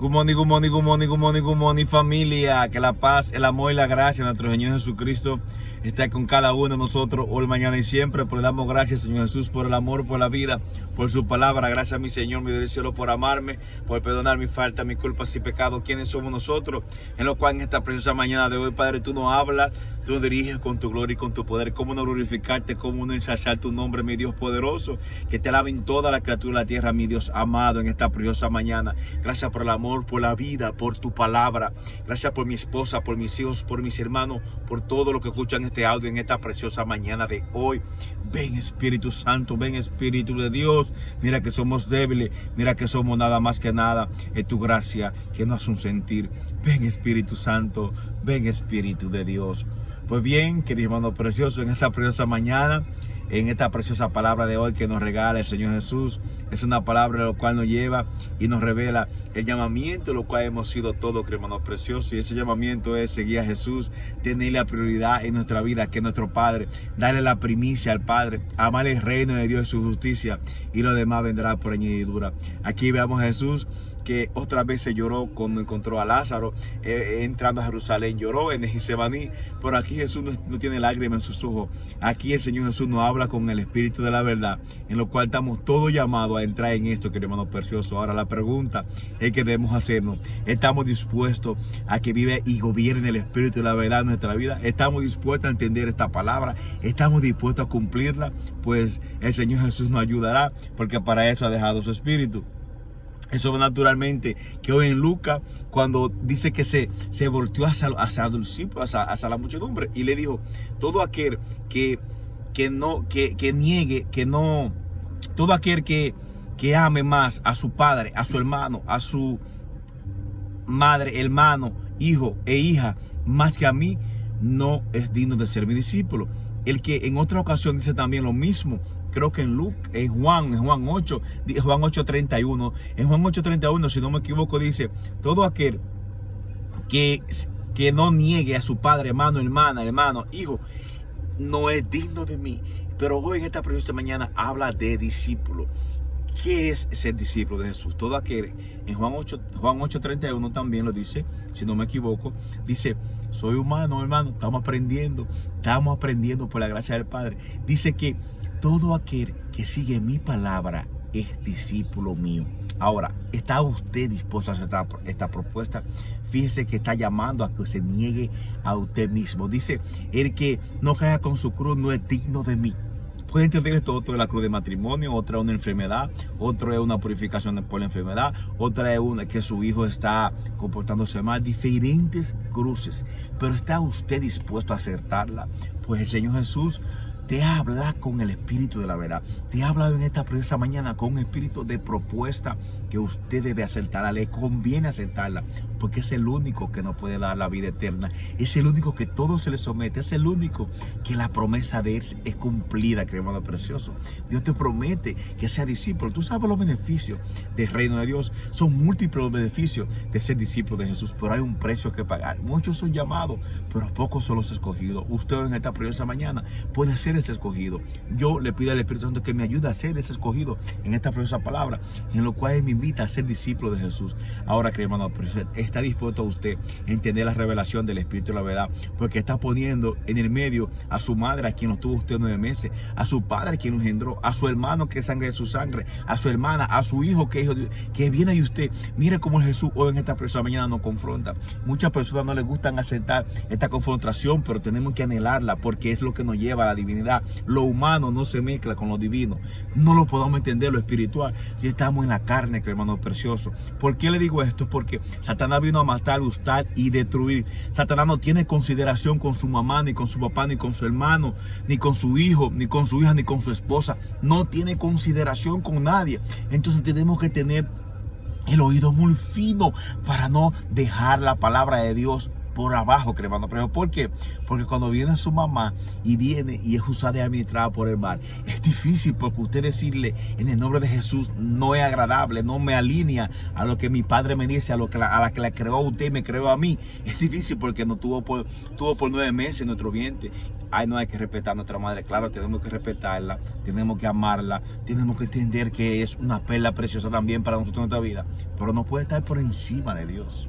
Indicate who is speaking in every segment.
Speaker 1: Good morning, good morning, good morning, good morning, good morning, familia. Que la paz, el amor y la gracia de nuestro Señor Jesucristo esté con cada uno de nosotros hoy, mañana y siempre. Pues le damos gracias, Señor Jesús, por el amor, por la vida, por su palabra. Gracias a mi Señor, mi Dios del cielo, por amarme, por perdonar mi falta, mis culpas y pecados. ¿Quiénes somos nosotros? En lo cual en esta preciosa mañana de hoy, Padre, tú nos hablas, tú nos diriges con tu gloria y con tu poder. Cómo no glorificarte, cómo no ensalzar tu nombre, mi Dios poderoso. Que te alaben toda la criatura de la tierra, mi Dios amado, en esta preciosa mañana. Gracias por el amor, por la vida, por tu palabra. Gracias por mi esposa, por mis hijos, por mis hermanos, por todo lo que escuchan este audio en esta preciosa mañana de hoy. Ven Espíritu Santo, ven Espíritu de Dios. Mira que somos débiles, mira que somos nada más que nada. Es tu gracia que nos hace un sentir. Ven Espíritu Santo, ven Espíritu de Dios. Pues bien, querido hermano precioso, en esta preciosa mañana, en esta preciosa palabra de hoy que nos regala el Señor Jesús, es una palabra la cual nos lleva y nos revela el llamamiento, lo cual hemos sido todos, hermanos preciosos. Y ese llamamiento es seguir a Jesús, tener la prioridad en nuestra vida, que es nuestro Padre, darle la primicia al Padre, amar el reino de Dios y su justicia, y lo demás vendrá por añadidura. Aquí veamos a Jesús que otra vez se lloró cuando encontró a Lázaro, entrando a Jerusalén, lloró en Getsemaní. Por aquí Jesús no tiene lágrimas en sus ojos. Aquí el Señor Jesús nos habla con el Espíritu de la verdad, en lo cual estamos todos llamados a entrar en esto, querido hermano precioso. Ahora la pregunta es que debemos hacernos: ¿estamos dispuestos a que vive y gobierne el Espíritu de la verdad en nuestra vida? ¿Estamos dispuestos a entender esta palabra? ¿Estamos dispuestos a cumplirla? Pues el Señor Jesús nos ayudará, porque para eso ha dejado su Espíritu. Es sobrenaturalmente que hoy en Lucas, cuando dice que se volteó hacia los discípulos, hacia la muchedumbre, y le dijo: todo aquel que niegue, todo aquel que ame más a su padre, a su hermano, a su madre, hermano, hijo e hija, más que a mí, no es digno de ser mi discípulo. El que en otra ocasión dice también lo mismo, creo que en Juan 8:31, en Juan 8:31, si no me equivoco, dice: todo aquel que no niegue a su padre, hermano, hermano, hijo, no es digno de mí. Pero hoy en esta preciosa mañana habla de discípulo. ¿Qué es ser discípulo de Jesús? Todo aquel, en Juan 8:31 también lo dice, si no me equivoco, dice: soy humano, hermano, estamos aprendiendo por la gracia del Padre. Dice que todo aquel que sigue mi palabra es discípulo mío. Ahora, ¿está usted dispuesto a aceptar esta propuesta? Fíjese que está llamando a que se niegue a usted mismo. Dice: el que no caiga con su cruz no es digno de mí. Puede entender esto: otro es la cruz de matrimonio, otra es una enfermedad, otro es una purificación por la enfermedad, otra es una que su hijo está comportándose mal. Diferentes cruces. Pero ¿está usted dispuesto a aceptarla? Pues el Señor Jesús te habla con el Espíritu de la verdad. Te habla en esta preciosa mañana con un espíritu de propuesta que usted debe aceptarla. Le conviene aceptarla, porque es el único que nos puede dar la vida eterna. Es el único que todo se le somete. Es el único que la promesa de él es cumplida, querido hermano precioso. Dios te promete que sea discípulo. Tú sabes los beneficios del reino de Dios. Son múltiples los beneficios de ser discípulo de Jesús, pero hay un precio que pagar. Muchos son llamados, pero pocos son los escogidos. Usted en esta preciosa mañana puede ser ese escogido. Yo le pido al Espíritu Santo que me ayude a ser ese escogido en esta preciosa palabra, en lo cual me invita a ser discípulo de Jesús. Ahora, querido hermano, ¿está dispuesto a usted a entender la revelación del Espíritu de la verdad? Porque está poniendo en el medio a su madre, a quien lo tuvo usted 9 meses, a su padre, quien lo engendró, a su hermano, que es sangre de su sangre, a su hermana, a su hijo, que viene de usted. Mire cómo Jesús hoy en esta preciosa mañana nos confronta. Muchas personas no les gustan aceptar esta confrontación, pero tenemos que anhelarla, porque es lo que nos lleva a la divinidad. Lo humano no se mezcla con lo divino. No lo podemos entender lo espiritual si estamos en la carne, hermano precioso. ¿Por qué le digo esto? Porque Satanás vino a matar, gustar y destruir. Satanás no tiene consideración con su mamá, ni con su papá, ni con su hermano, ni con su hijo, ni con su hija, ni con su esposa. No tiene consideración con nadie. Entonces tenemos que tener el oído muy fino para no dejar la palabra de Dios por abajo, hermano. Pero ¿por qué? Porque cuando viene su mamá y viene y es usada y administrada por el mal, es difícil, porque usted decirle en el nombre de Jesús no es agradable, no me alinea a lo que mi padre me dice, a la que la creó a usted y me creó a mí. Es difícil porque nos tuvo por 9 meses en nuestro vientre. Ay, no, hay que respetar a nuestra madre. Claro, tenemos que respetarla, tenemos que amarla, tenemos que entender que es una perla preciosa también para nosotros en nuestra vida, pero no puede estar por encima de Dios.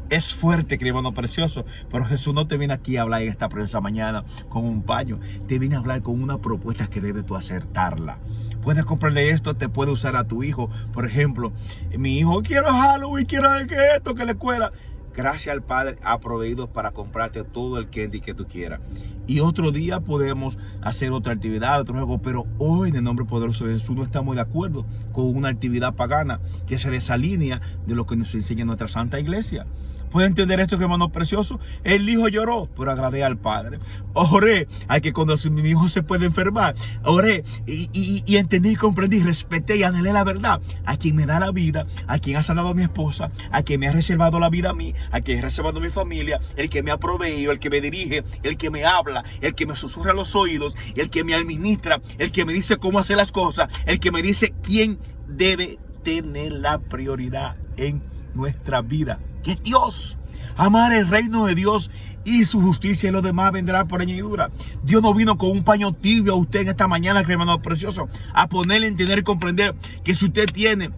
Speaker 1: Es fuerte, hermano precioso, pero Jesús no te viene aquí a hablar en esta preciosa mañana con un paño. Te viene a hablar con una propuesta que debes tú acertarla. Puedes comprarle esto, te puede usar a tu hijo. Por ejemplo, mi hijo, quiero Halloween, quiero que esto, que la escuela. Gracias al Padre ha proveído para comprarte todo el candy que tú quieras. Y otro día podemos hacer otra actividad, otro juego, pero hoy en el nombre poderoso de Jesús no estamos de acuerdo con una actividad pagana que se desalinea de lo que nos enseña nuestra Santa Iglesia. ¿Puede entender esto, hermano precioso? El hijo lloró, pero agradé al Padre. Oré a que cuando mi hijo se puede enfermar, oré y entendí, comprendí, respeté y anhelé la verdad. A quien me da la vida, a quien ha sanado a mi esposa, a quien me ha reservado la vida a mí, a quien ha reservado a mi familia, el que me ha proveído, el que me dirige, el que me habla, el que me susurra los oídos, el que me administra, el que me dice cómo hacer las cosas, el que me dice quién debe tener la prioridad en nuestra vida, que es Dios. Amar el reino de Dios y su justicia, y lo demás vendrá por añadidura. Dios no vino con un paño tibio a usted en esta mañana, hermano precioso, a ponerle a entender y comprender que si usted tiene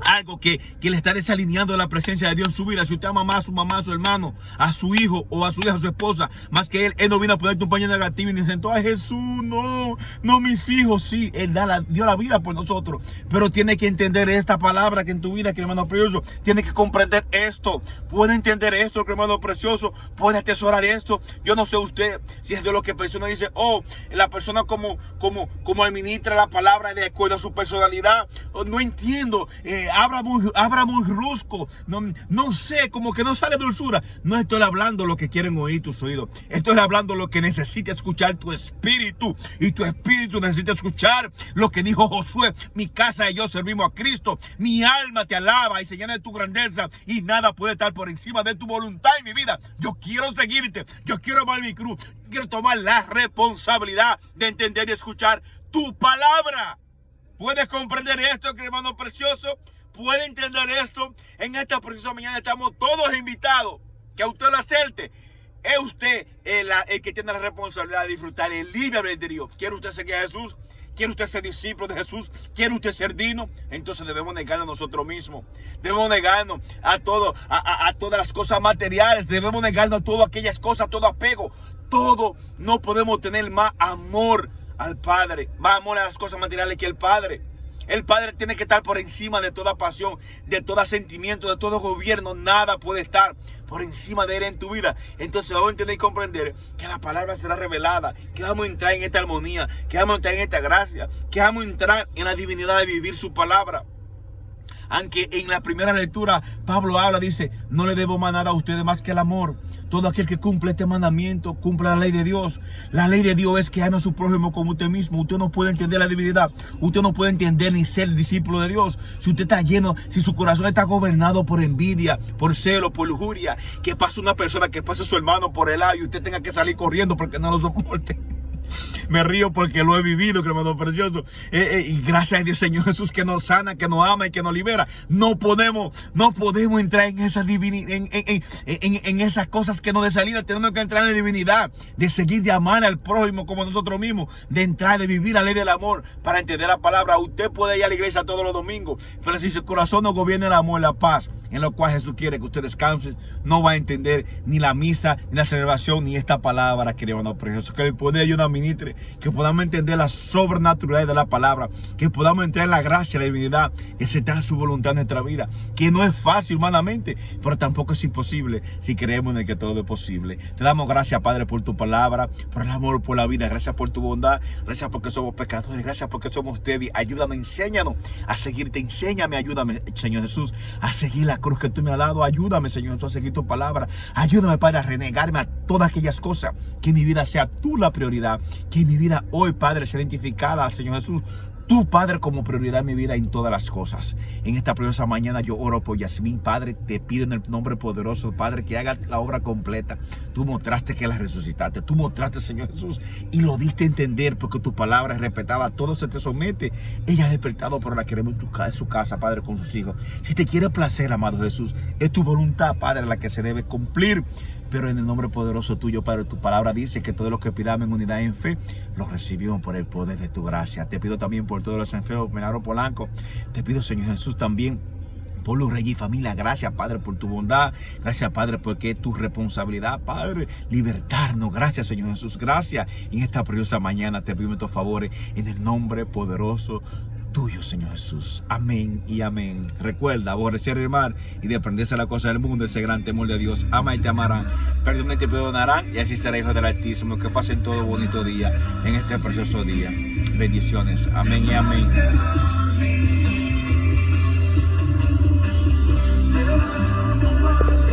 Speaker 1: algo que le está desalineando de la presencia de Dios en su vida, si usted ama más a su mamá, a su hermano, a su hijo o a su hija, a su esposa, más que él no vino a ponerte un paño negativo y ni sentó a Jesús, no mis hijos. Sí, él dio la vida por nosotros, pero tiene que entender esta palabra que en tu vida, que hermano precioso, tiene que comprender esto, puede entender esto, hermano precioso, puede atesorar esto. Yo no sé usted si es de lo que persona dice, la persona como administra la palabra de acuerdo a su personalidad, no entiendo, habla muy rusco, no sé, como que no sale dulzura. No estoy hablando lo que quieren oír tus oídos, estoy hablando lo que necesita escuchar tu espíritu, y tu espíritu necesita escuchar lo que dijo Josué: mi casa y yo servimos a Cristo, mi alma te alaba y señala de tu grandeza, y nada puede estar por encima de tu voluntad en mi vida. Yo quiero seguirte, yo quiero amar mi cruz, quiero tomar la responsabilidad de entender y escuchar tu palabra. ¿Puedes comprender esto, hermano precioso? ¿Puede entender esto? En esta preciosa mañana estamos todos invitados, que a usted lo acerte. Es usted el que tiene la responsabilidad de disfrutar el libre albedrío. ¿Quiere usted seguir a Jesús? ¿Quiere usted ser discípulo de Jesús? ¿Quiere usted ser digno? Entonces debemos negarnos a nosotros mismos. Debemos negarnos a todas las cosas materiales. Debemos negarnos a todas aquellas cosas, todo apego. Todo. No podemos tener más amor al Padre, más amor a las cosas materiales que el Padre. El Padre tiene que estar por encima de toda pasión, de todo sentimiento, de todo gobierno. Nada puede estar por encima de Él en tu vida. Entonces vamos a entender y comprender que la palabra será revelada, que vamos a entrar en esta armonía, que vamos a entrar en esta gracia, que vamos a entrar en la divinidad de vivir su palabra. Aunque en la primera lectura Pablo habla, dice: no le debo más nada a ustedes más que el amor. Todo aquel que cumple este mandamiento cumple la ley de Dios. La ley de Dios es que ame a su prójimo como usted mismo. Usted no puede entender la divinidad, usted no puede entender ni ser discípulo de Dios si usted está lleno, si su corazón está gobernado por envidia, por celo, por lujuria. Que pase una persona, que pase su hermano por el lado y usted tenga que salir corriendo porque no lo soporte. Me río porque lo he vivido, hermano precioso. Y gracias a Dios, Señor Jesús, que nos sana, que nos ama y que nos libera. No podemos entrar en esa en esas cosas que nos desalinan. Tenemos que entrar en la divinidad, de seguir, de amar al prójimo como nosotros mismos, de entrar, de vivir la ley del amor para entender la palabra. Usted puede ir a la iglesia todos los domingos, pero si su corazón no gobierna el amor, la paz, en lo cual Jesús quiere que usted descanse, no va a entender ni la misa, ni la celebración, ni esta palabra, querido hermano precioso. Que el poder de Dios nos ministre, que podamos entender la sobrenaturalidad de la palabra, que podamos entrar en la gracia, la divinidad, que se da su voluntad en nuestra vida, que no es fácil humanamente, pero tampoco es imposible si creemos en el que todo es posible. Te damos gracias, Padre, por tu palabra, por el amor, por la vida. Gracias por tu bondad, gracias porque somos pecadores, gracias porque somos débiles. Ayúdame, enséñanos a seguirte, enséñame, ayúdame, Señor Jesús, a seguir la cruz que tú me has dado. Ayúdame, Señor Jesús, a seguir tu palabra. Ayúdame, Padre, a renegarme a todas aquellas cosas. Que mi vida sea tú la prioridad. Que mi vida hoy, Padre, sea identificada, Señor Jesús, tú, Padre, como prioridad en mi vida en todas las cosas. En esta preciosa mañana yo oro por Yasmín, Padre, te pido en el nombre poderoso, Padre, que haga la obra completa. Tú mostraste que la resucitaste, tú mostraste, Señor Jesús, y lo diste a entender porque tu palabra es respetada, todo se te somete. Ella ha despertado, pero la queremos en su casa, Padre, con sus hijos. Si te quiere placer, amado Jesús, es tu voluntad, Padre, la que se debe cumplir. Pero en el nombre poderoso tuyo, Padre, tu palabra dice que todo lo que pidamos en unidad y en fe, lo recibimos por el poder de tu gracia. Te pido también por todos los enfermos, Milagro Polanco. Te pido, Señor Jesús, también por los reyes y familia. Gracias, Padre, por tu bondad. Gracias, Padre, porque es tu responsabilidad, Padre, libertarnos. Gracias, Señor Jesús. Gracias. En esta preciosa mañana te pido tus favores en el nombre poderoso tuyo, Señor Jesús. Amén y amén. Recuerda aborrecer el mal y de aprenderse la cosa del mundo, ese gran temor de Dios. Ama y te amarán, perdona y te perdonarán, y así será hijo del Altísimo. Que pasen todo bonito día en este precioso día. Bendiciones. Amén y amén.